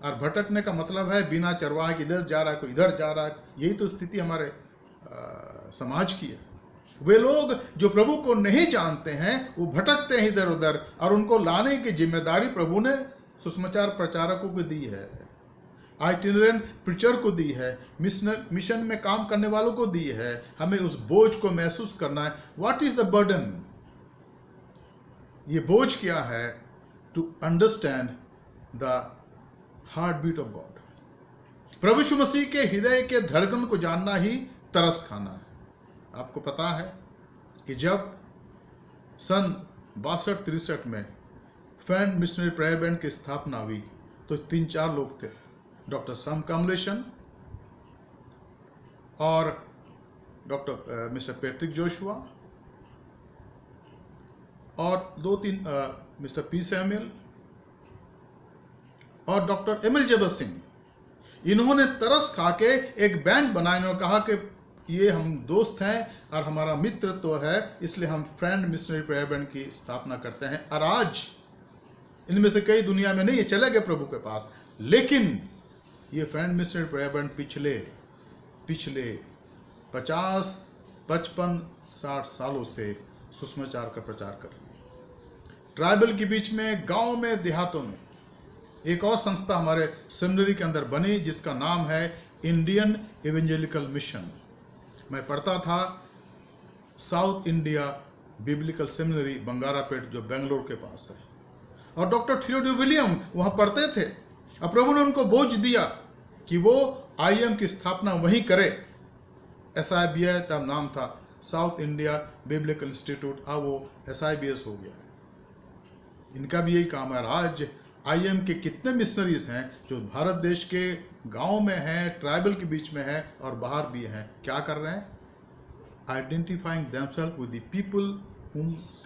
और भटकने का मतलब है बिना चरवाहे के इधर जा रहा है, कोई इधर जा रहा है। यही तो स्थिति हमारे समाज की है। वे लोग जो प्रभु को नहीं जानते हैं वो भटकते हैं इधर उधर, और उनको लाने की जिम्मेदारी प्रभु ने सुसमाचार प्रचारकों को दी है, आइटिनरेंट प्रीचर को दी है, मिशन में काम करने वालों को दी है। हमें उस बोझ को महसूस करना है। What is the burden? ये बोझ क्या है? To understand the heart beat of God. प्रभु यीशु मसीह के हृदय के धड़कन को जानना ही तरस खाना है। आपको पता है कि जब सन 62-63 में फ्रेंड मिशनरी प्रेयर बैंड की स्थापना हुई तो 3-4 लोग थे, डॉक्टर सम कमलेशन और डॉक्टर मिस्टर पैट्रिक जोशुआ और 2-3 मिस्टर पी सैमुअल और डॉक्टर एमिल जेबर सिंह। इन्होंने तरस खा के एक बैंड बनाया। इन्होंने कहा कि ये हम दोस्त हैं और हमारा मित्र तो है, इसलिए हम फ्रेंड मिशनरी प्रेयर बैंड की स्थापना करते हैं। और आज इनमें से कई दुनिया में नहीं, ये चले गए प्रभु के पास, लेकिन ये फ्रेंड मिशनरी प्रेयर बैंड पिछले 50, 55, 60 सालों से सुसमाचार का प्रचार कर रही है। ट्राइबल के बीच में, गांव में, देहातों में। एक और संस्था हमारे सेमिनरी के अंदर बनी जिसका नाम है इंडियन इवेंजेलिकल मिशन। मैं पढ़ता था साउथ इंडिया बिब्लिकल सेमिनरी बंगारापेट, जो बेंगलोर के पास है, और डॉक्टर थियोडोर विलियम वहां पढ़ते थे। अब प्रभु ने उनको बोझ दिया कि वो IM की स्थापना वहीं करे। SIBI तब नाम था, साउथ इंडिया बिब्लिकल इंस्टीट्यूट। अब वो SIBS हो गया। इनका भी यही काम है। आज IM के कितने मिशनरीज हैं जो भारत देश के गांव में हैं, ट्राइबल के बीच में हैं और बाहर भी हैं, क्या कर रहे हैं? Identifying themselves with the people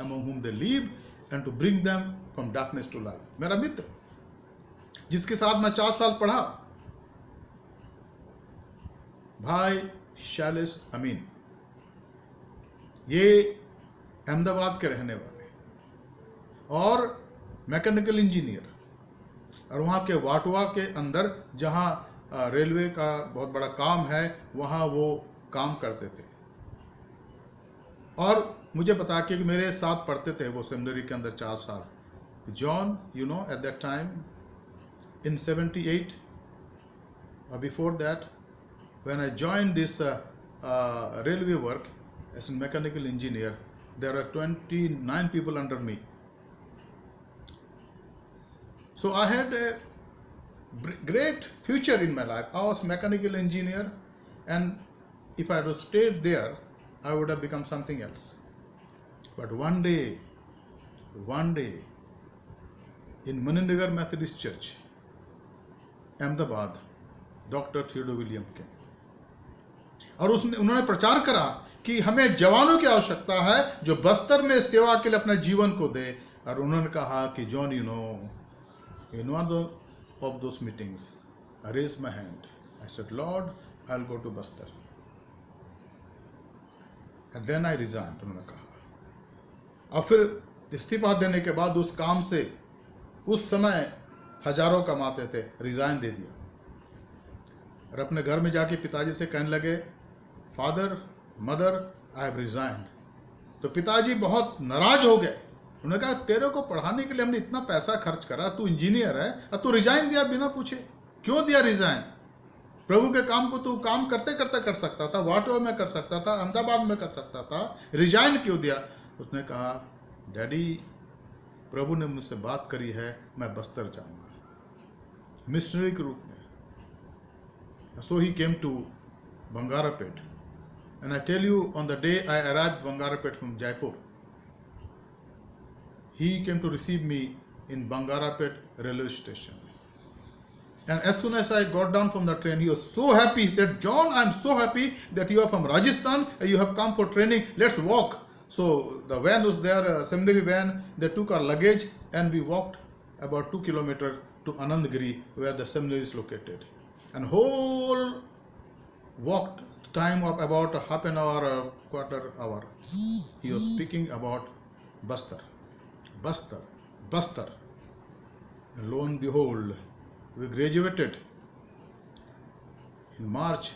among whom they live and to bring them from darkness to light. मेरा मित्र जिसके साथ मैं 4 साल पढ़ा, भाई शैलेश अमीन, ये अहमदाबाद के रहने वाले और मैकेनिकल इंजीनियर, और वहाँ के वाटवा के अंदर जहाँ रेलवे का बहुत बड़ा काम है वहाँ वो काम करते थे। और मुझे बता के मेरे साथ पढ़ते थे वो सेमिनरी के अंदर 4 साल। John, you no, at that time in 78 or before that, when I joined this railway work as a mechanical engineer, there are 29 people under me. So I had a great future in my life. I was mechanical engineer, and if I had stayed there, I would have become something else. But one day, in Maninagar Methodist Church, Ahmedabad, doctor Theodore William के, और उन्होंने प्रचार करा कि हमें जवानों की आवश्यकता है जो बस्तर में सेवा के लिए अपने जीवन को दे। और उन्होंने कहा कि John, you know, in one of those meetings I raise my hand, I said, Lord, I will go to Bastar, and then I resign. उन्होंने कहा, और फिर इस्तीफा देने के बाद उस काम से उस समय हजारों कमाते थे, रिजाइन दे दिया और अपने घर में जाके पिताजी से कहने लगे, father, mother, I have resigned. तो पिताजी बहुत नाराज हो गए। उन्होंने कहा, तेरे को पढ़ाने के लिए हमने इतना पैसा खर्च करा, तू इंजीनियर है और तू रिजाइन दिया बिना पूछे, क्यों दिया रिजाइन? प्रभु के काम को तू काम करते करते कर सकता था, वाटवा में कर सकता था, अहमदाबाद में कर सकता था, रिजाइन क्यों दिया? उसने कहा, डैडी, प्रभु ने मुझसे बात करी है, मैं बस्तर जाऊंगा मिशनरी के रूप में। So he came to Bangarapet, and I tell you, on the day I arrived Bangarapet from Jaipur, he came to receive me in Bangarapet railway station. And as soon as I got down from the train, he was so happy. He said, John, I am so happy that you are from Rajasthan and you have come for training. Let's walk. So the van was there, a seminary van. They took our luggage and we walked about 2 kilometers to Anandgiri, where the seminary is located. And whole walked time of about half an hour or quarter hour, he was speaking about Bastar, Bastar, Bastar. And lo and behold, we graduated in March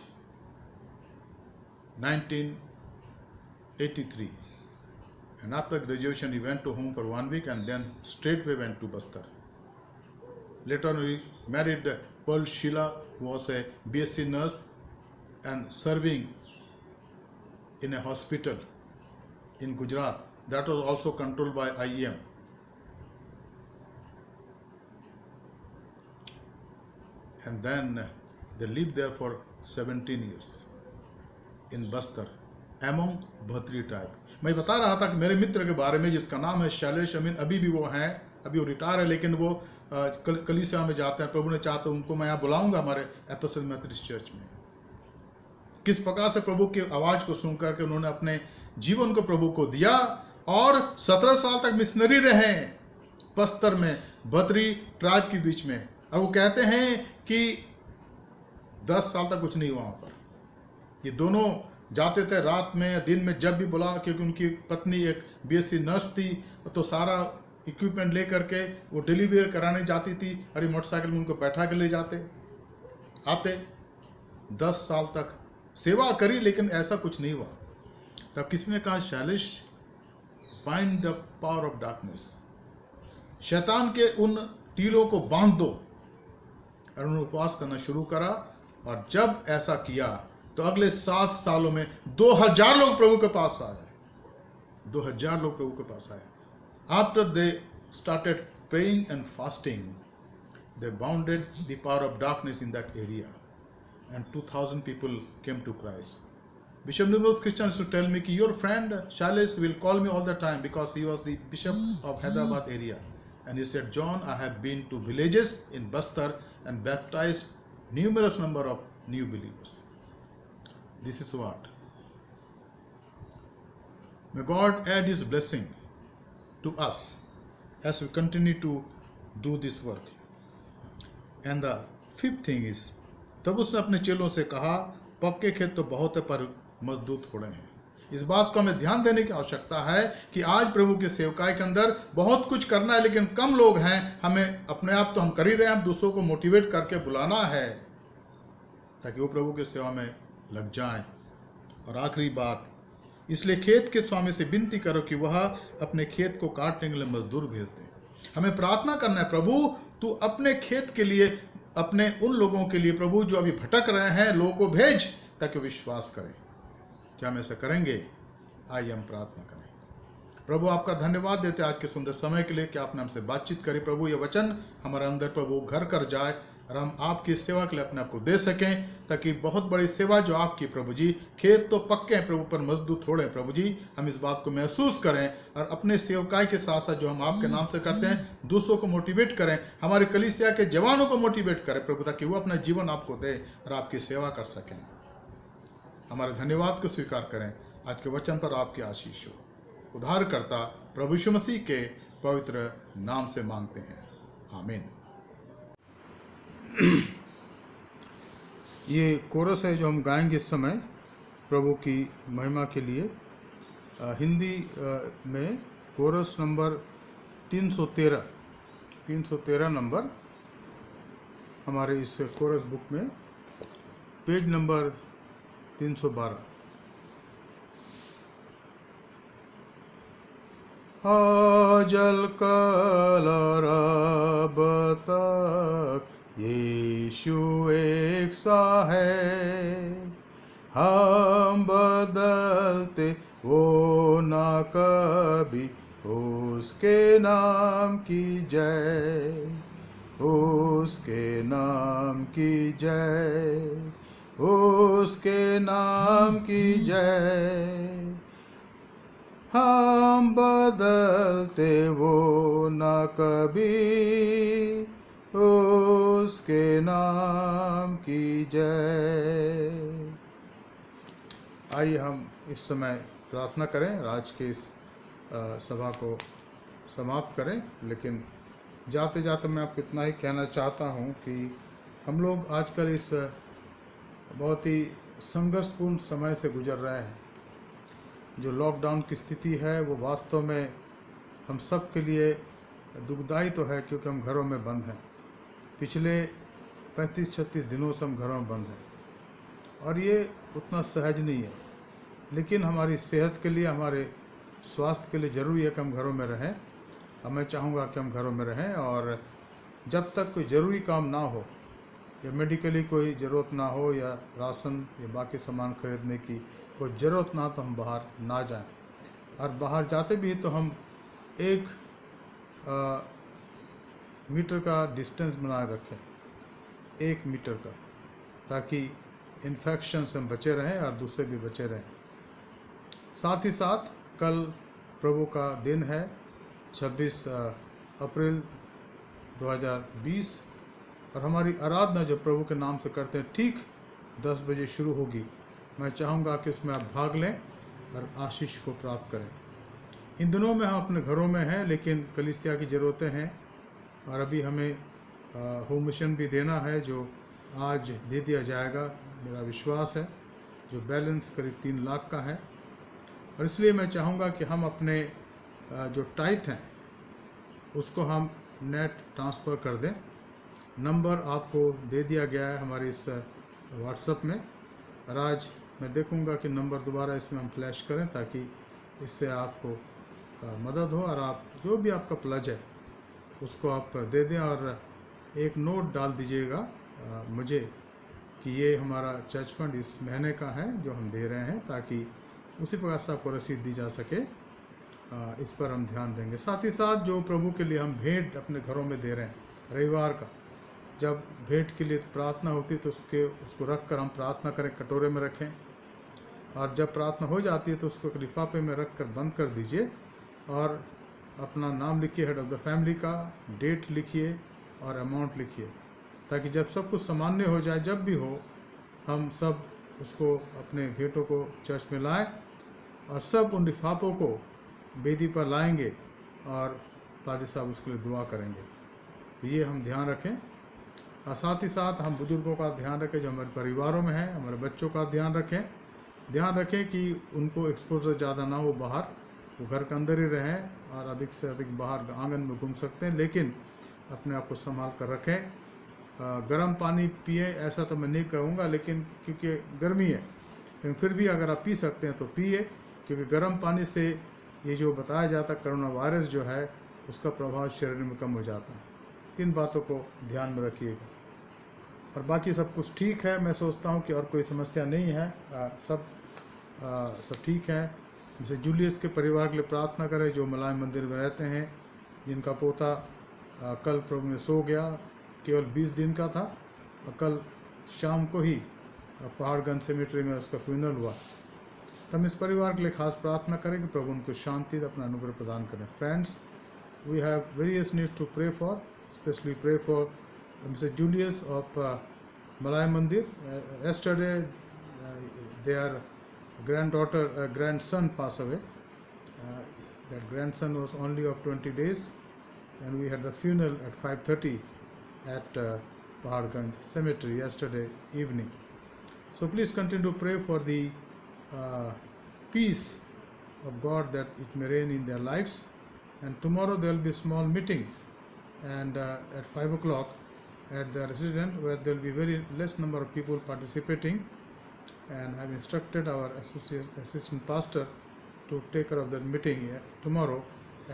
1983. And after graduation, he went to home for 1 week and then straightway went to Bastar. Later on, we married Pearl Sheila, who was a BSc nurse and serving in a hospital in Gujarat that was also controlled by IEM. And then they lived there for 17 years in Bastar among Bhatri tribe. मैं बता रहा था कि मेरे मित्र के बारे में जिसका नाम है शैलेश अमीन, अभी भी वो हैं, अभी वो रिटायर है, लेकिन वो कलीसिया में जाते हैं। प्रभु ने चाहा तो उनको मैं यहाँ बुलाऊंगा हमारे एपोस्टल मेथोडिस्ट चर्च में। किस प्रकार से प्रभु की आवाज को सुनकर के उन्होंने अपने जीवन को प्रभु को दिया और 17 साल तक मिशनरी रहे बस्तर में, बद्री ट्राइब के बीच में। और वो कहते हैं कि 10 साल तक कुछ नहीं हुआ वहां पर। ये दोनों जाते थे रात में या दिन में, जब भी बुला, क्योंकि उनकी पत्नी एक BSc नर्स थी, तो सारा इक्विपमेंट लेकर के वो डिलीवरी कराने जाती थी, अरे मोटरसाइकिल में उनको बैठा के ले जाते आते। 10 साल तक सेवा करी, लेकिन ऐसा कुछ नहीं हुआ। तब किसने कहा, Shailesh, bind the power of darkness, शैतान के उन तीरों को बांध दो। और उन्होंने उपवास करना शुरू करा, और जब ऐसा किया तो अगले 7 सालों में 2000 लोग प्रभु के पास आए। 2000 लोग प्रभु के पास आए। After they started praying and fasting, they bounded the power of darkness in that area, and 2000 people came to Christ. Bishop Nimrod Christian used to tell me कि your friend Shailesh will call me all the time because he was the bishop of Hyderabad area, And he said, John, I have been to villages in Bastar and baptized numerous number of new believers. This is what. May God add his blessing to us as we continue to do this work. And the fifth thing is, तब उसने अपने चेलों से कहा, पक्के खेत तो बहुत है पर मजदूर थोड़े हैं। इस बात को हमें ध्यान देने की आवश्यकता है कि आज प्रभु के सेवकाई के अंदर बहुत कुछ करना है, लेकिन कम लोग हैं। हमें अपने आप तो हम कर ही रहे हैं, हम दूसरों को मोटिवेट करके बुलाना है ताकि वो प्रभु के सेवा में लग जाएं। और आखिरी बात, इसलिए खेत के स्वामी से विनती करो कि वह अपने खेत को काटने के लिए मजदूर भेज दे। हमें प्रार्थना करना है, प्रभु तू अपने खेत के लिए, अपने उन लोगों के लिए प्रभु जो अभी भटक रहे हैं, लोगों को भेज ताकि विश्वास करें। क्या हम ऐसा करेंगे? आइए हम प्रार्थना करें। प्रभु आपका धन्यवाद देते आज के सुंदर समय के लिए कि आपने हमसे बातचीत करी। प्रभु ये वचन हमारे अंदर प्रभु घर कर जाए और हम आपकी सेवा के लिए अपने आप को दे सकें, ताकि बहुत बड़ी सेवा जो आपकी प्रभु जी, खेत तो पक्के हैं प्रभु पर मजदूर थोड़े हैं प्रभु जी, हम इस बात को महसूस करें और अपने सेवकाई के साथ साथ जो हम आपके नाम से करते हैं दूसरों को मोटिवेट करें, हमारे कलीसिया के जवानों को मोटिवेट करें प्रभु, ताकि वो अपना जीवन आपको दे और आपकी सेवा कर सकें। हमारे धन्यवाद को स्वीकार करें। आज के वचन पर आपकी आशीष हो। उद्धारकर्ता प्रभु यीशु मसीह के पवित्र नाम से मांगते हैं, आमीन। ये कोरस है जो हम गाएंगे इस समय प्रभु की महिमा के लिए। हिंदी में कोरस नंबर 313 नंबर हमारे इस कोरस बुक में, पेज नंबर 312। जल कल रब तक यीशु एक सा है, हम बदलते वो ना कभी, उसके नाम की जय, उसके नाम की जय, उसके नाम की जय। हम बदलते वो ना कभी, उसके नाम की जय। आइए हम इस समय प्रार्थना करें, आज के इस सभा को समाप्त करें। लेकिन जाते जाते मैं आपको इतना ही कहना चाहता हूं कि हम लोग आजकल इस बहुत ही संघर्षपूर्ण समय से गुजर रहे हैं। जो लॉकडाउन की स्थिति है वो वास्तव में हम सब के लिए दुखदायी तो है, क्योंकि हम घरों में बंद हैं। पिछले 35-36 दिनों से हम घरों में बंद हैं और ये उतना सहज नहीं है, लेकिन हमारी सेहत के लिए, हमारे स्वास्थ्य के लिए ज़रूरी है कि हम घरों में रहें। और मैं चाहूँगा कि हम घरों में रहें, और जब तक कोई ज़रूरी काम ना हो या मेडिकली कोई ज़रूरत ना हो या राशन या बाकी सामान खरीदने की कोई ज़रूरत ना, तो हम बाहर ना जाएं। और बाहर जाते भी तो हम 1 मीटर का डिस्टेंस बनाए रखें, 1 मीटर का, ताकि इन्फेक्शन से हम बचे रहें और दूसरे भी बचे रहें। साथ ही साथ कल प्रभु का दिन है, 26 अप्रैल 2020, और हमारी आराधना जो प्रभु के नाम से करते हैं ठीक 10 बजे शुरू होगी। मैं चाहूँगा कि उसमें आप भाग लें और आशीष को प्राप्त करें। इन दिनों में हम अपने घरों में हैं, लेकिन कलीसिया की ज़रूरतें हैं और अभी हमें होम मिशन भी देना है, जो आज दे दिया जाएगा मेरा विश्वास है, जो बैलेंस करीब 3 लाख का है। और इसलिए मैं चाहूँगा कि हम अपने जो टाइथ हैं उसको हम नेट ट्रांसफ़र कर दें। नंबर आपको दे दिया गया है हमारे इस व्हाट्सएप में, और आज मैं देखूंगा कि नंबर दोबारा इसमें हम फ्लैश करें, ताकि इससे आपको मदद हो और आप जो भी आपका प्लज है उसको आप दे दें। और एक नोट डाल दीजिएगा मुझे कि ये हमारा चर्च फंड इस महीने का है जो हम दे रहे हैं, ताकि उसी प्रकार से आपको रसीद दी जा सके। इस पर हम ध्यान देंगे। साथ ही साथ जो प्रभु के लिए हम भेंट अपने घरों में दे रहे हैं, रविवार का जब भेंट के लिए प्रार्थना होती है तो उसको रख कर हम प्रार्थना करें, कटोरे में रखें, और जब प्रार्थना हो जाती है तो उसको एक लिफाफे में रख कर बंद कर दीजिए। और अपना नाम लिखिए, हेड ऑफ़ द फैमिली का, डेट लिखिए और अमाउंट लिखिए, ताकि जब सब कुछ सामान्य हो जाए, जब भी हो, हम सब उसको अपने भेंटों को चर्च में लाएं और सब उन लिफाफों को वेदी पर लाएंगे और पादी साहब उसके लिए दुआ करेंगे। तो ये हम ध्यान रखें, और साथ ही साथ हम बुजुर्गों का ध्यान रखें जो हमारे परिवारों में हैं, हमारे बच्चों का ध्यान रखें कि उनको एक्सपोजर ज़्यादा ना हो बाहर, वो घर के अंदर ही रहें और अधिक से अधिक बाहर आंगन में घूम सकते हैं, लेकिन अपने आप को संभाल कर रखें। गर्म पानी पिए ऐसा तो मैं नहीं कहूँगा, लेकिन क्योंकि गर्मी है, लेकिन फिर भी अगर आप पी सकते हैं तो पिए, क्योंकि गर्म पानी से ये जो बताया जाता है कोरोना वायरस जो है उसका प्रभाव शरीर में कम हो जाता है। इन बातों को ध्यान में रखिएगा, और बाकी सब कुछ ठीक है। मैं सोचता हूँ कि और कोई समस्या नहीं है, सब ठीक है। जैसे जूलियस के परिवार के लिए प्रार्थना करें जो मलाय मंदिर में रहते हैं, जिनका पोता कल प्रभु में सो गया, केवल 20 दिन का था, और कल शाम को ही पहाड़गंज सेमेट्री में उसका फ्यूनरल हुआ। तो हम इस परिवार के लिए खास प्रार्थना करें कि प्रभु उनको शांति अपना अनुग्रह प्रदान करें। Friends, we have various needs to pray for, specially pray for Mr. Julius of Malay Mandir. Yesterday, their grandson passed away. That grandson was only of 20 days, and we had the funeral at 5:30 at Paharganj Cemetery yesterday evening. So please continue to pray for the peace of God, that it may reign in their lives. And tomorrow there will be a small meeting, and at 5 o'clock at the residence, where there will be very less number of people participating, and I have instructed our assistant pastor to take care of that meeting tomorrow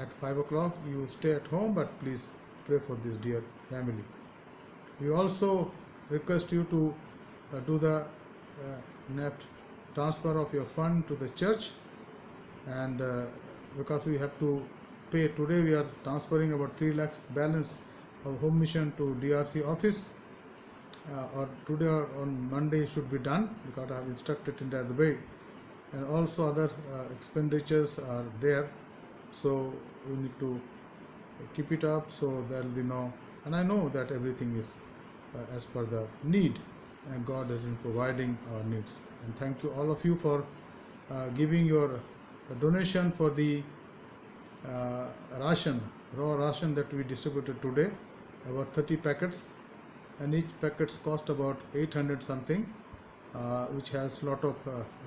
at 5 o'clock. You stay at home, but please pray for this dear family. We also request you to do the net transfer of your fund to the church, and because we have to pay today, we are transferring about 3 lakhs balance of home mission to DRC office, or today or on Monday should be done, because I have instructed in that way, and also other expenditures are there, so we need to keep it up, so there will be no, and I know that everything is as per the need, and God has been providing our needs. And thank you all of you for giving your donation for the raw ration that we distributed today, about 30 packets, and each packets cost about 800 something, which has lot of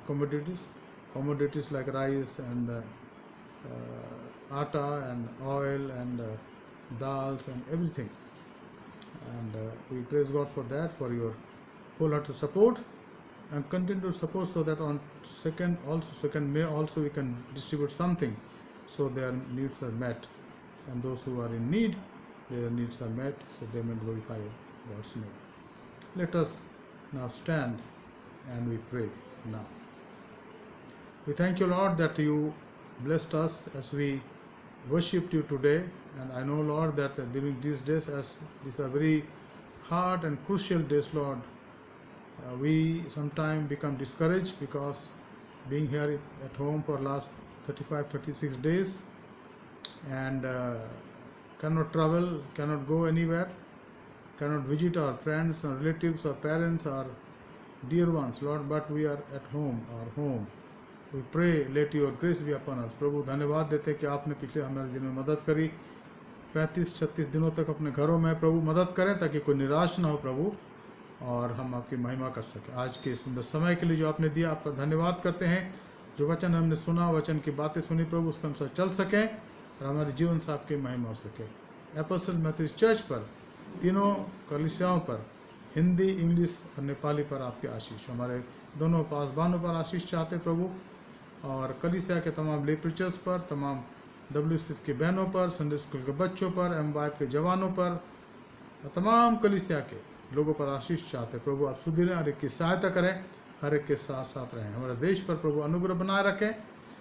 commodities like rice and atta and oil and dals and everything, and we praise God for that, for your wholehearted support, and continue to support, so that on 2nd May also we can distribute something, so their needs are met, and those who are in need, their needs are met, so they may glorify God's name. Let us now stand and we pray now. We thank you, Lord, that you blessed us as we worshipped you today, and I know, Lord, that during these days, as these are very hard and crucial days, Lord, we sometimes become discouraged, because being here at home for last 35-36 days, and cannot travel, cannot go anywhere, cannot visit our friends or relatives or parents or dear ones, Lord, but we are at home, our home. We pray, let your grace be upon us. प्रभु धन्यवाद देते हैं कि आपने पिछले हमारे दिनों में मदद करी, 35-36 दिनों तक अपने घरों में प्रभु मदद करें, ताकि कोई निराश ना हो प्रभु, और हम आपकी महिमा कर सकें। आज के सुंदर समय के लिए जो आपने दिया, आपका धन्यवाद करते हैं। जो वचन हमने सुना, वचन की बातें सुनी प्रभु, उसके अनुसार चल सकें और हमारे जीवन से आपकी महिमा हो सके। एपोस्टल मेथोडिस्ट चर्च पर, तीनों कलीसियाओं पर, हिंदी, इंग्लिश और नेपाली पर आपकी आशीष, हमारे दोनों पासबानों पर आशीष चाहते प्रभु, और कलीसिया के तमाम ले प्रीचर्स पर, तमाम WCS के बहनों पर, संडे स्कूल के बच्चों पर, M-YF के जवानों पर, तमाम कलीसिया के लोगों पर आशीष चाहते प्रभु। आप सुधीरें, हर एक की सहायता करें, हर एक के साथ साथ रहें। हमारे देश पर प्रभु अनुग्रह बनाए रखें।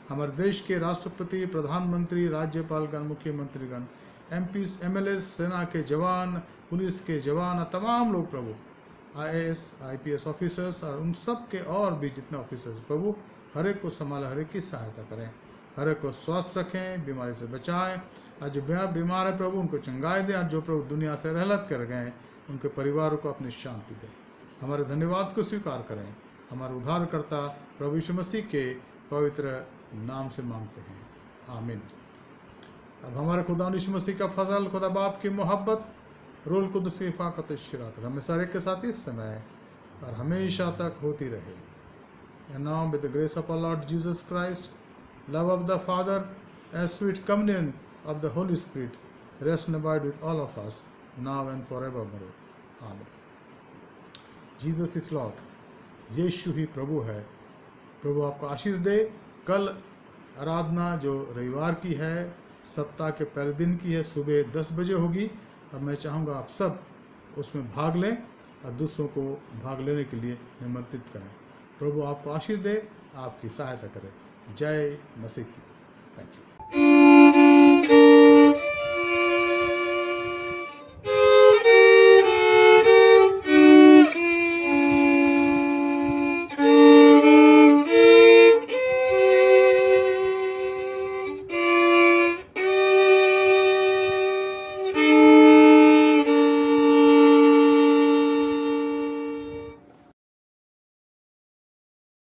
हमारे देश के राष्ट्रपति, प्रधानमंत्री, राज्यपालगण, मुख्यमंत्रीगण, MPs, MLAs, सेना के जवान, पुलिस के जवान, तमाम लोग प्रभु, IAS, IPS ऑफिसर्स और उन सब के और भी जितने ऑफिसर्स प्रभु, हर एक को संभाला, हर एक की सहायता करें। हर एक को स्वस्थ रखें, बीमारी से बचाएं। और जो बीमार है प्रभु उनको चंगाई दें, और जो प्रभु दुनिया से रहलत कर गए उनके परिवारों को अपनी शांति दें। हमारे धन्यवाद को स्वीकार करें। हमारे उद्धारकर्ता प्रभु यीशु मसीह के पवित्र नाम से मांगते हैं, आमीन। अब हमारे खुदा यीशु मसीह का फजल, खुदा बाप की मोहब्बत, रूहुल कुद्दूस की हिफाज़त शिराकत हमें सारे के साथ इस समय और हमेशा तक होती रहे। And now with the grace of our Lord Jesus Christ, love of the Father, and sweet communion of the Holy Spirit rest and abide with all of us now and forevermore. Amen. Jesus is Lord. यीशु ही प्रभु है। प्रभु आपको आशीष दे। कल आराधना जो रविवार की है, सप्ताह के पहले दिन की है, सुबह 10 बजे होगी। अब मैं चाहूँगा आप सब उसमें भाग लें और दूसरों को भाग लेने के लिए निमंत्रित करें। प्रभु आपको आशीष दे, आपकी सहायता करे। जय मसीह की।